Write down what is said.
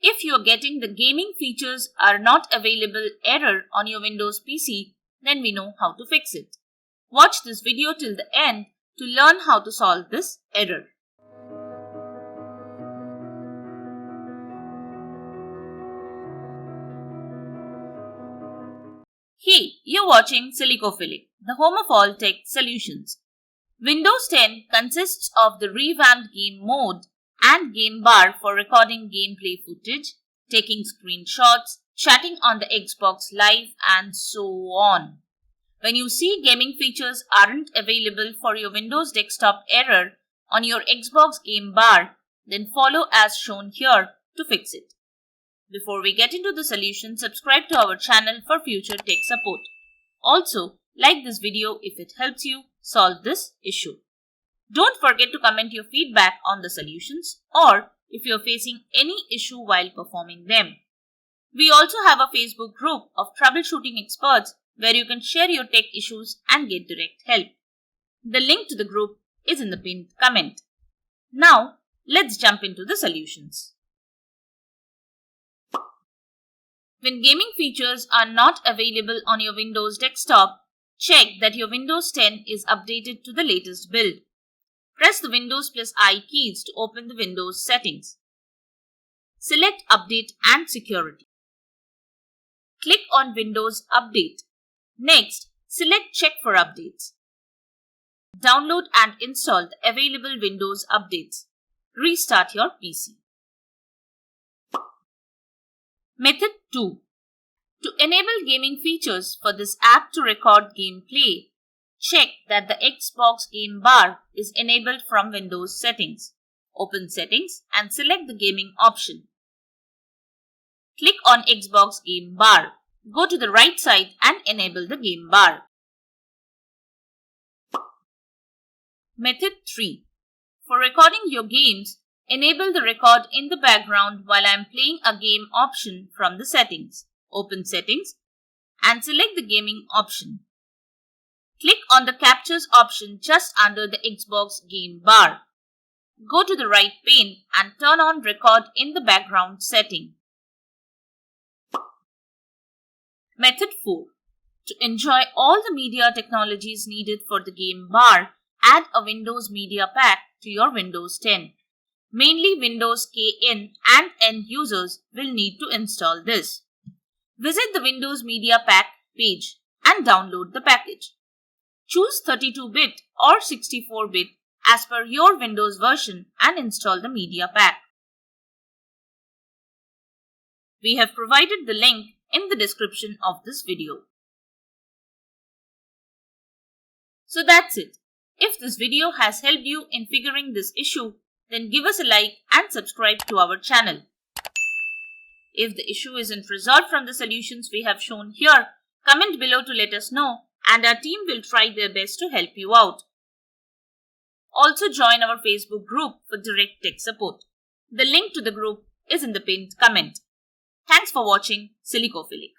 If you're getting the gaming features are not available error on your Windows PC, then we know how to fix it. Watch this video till the end to learn how to solve this error. Hey, you're watching Silicophilic, the home of all tech solutions. Windows 10 consists of the revamped game mode and game bar for recording gameplay footage, taking screenshots, chatting on the Xbox Live, and so on. When you see gaming features aren't available for your Windows desktop error on your Xbox game bar, then follow as shown here to fix it. Before we get into the solution, subscribe to our channel for future tech support. Also, like this video if it helps you solve this issue. Don't forget to comment your feedback on the solutions or if you're facing any issue while performing them. We also have a Facebook group of troubleshooting experts where you can share your tech issues and get direct help. The link to the group is in the pinned comment. Now, let's jump into the solutions. When gaming features are not available on your Windows desktop, check that your Windows 10 is updated to the latest build. Press the Windows plus I keys to open the Windows settings. Select Update and Security. Click on Windows Update. Next, select Check for Updates. Download and install the available Windows updates. Restart your PC. Method 2. To enable gaming features for this app to record gameplay, check that the Xbox game bar is enabled from Windows Settings. Open Settings and select the gaming option. Click on Xbox game bar. Go to the right side and enable the game bar. Method 3. For recording your games, enable the record in the background while I am playing a game option from the settings. Open Settings and select the gaming option. Click on the Captures option just under the Xbox game bar. Go to the right pane and turn on Record in the background setting. Method 4. To enjoy all the media technologies needed for the game bar, add a Windows Media Pack to your Windows 10. Mainly Windows KN and end users will need to install this. Visit the Windows Media Pack page and download the package. Choose 32-bit or 64-bit as per your Windows version and install the Media Pack. We have provided the link in the description of this video. So that's it. If this video has helped you in figuring this issue, then give us a like and subscribe to our channel. If the issue isn't resolved from the solutions we have shown here, comment below to let us know and our team will try their best to help you out. Also join our Facebook group for direct tech support. The link to the group is in the pinned comment. Thanks for watching Silicophilic.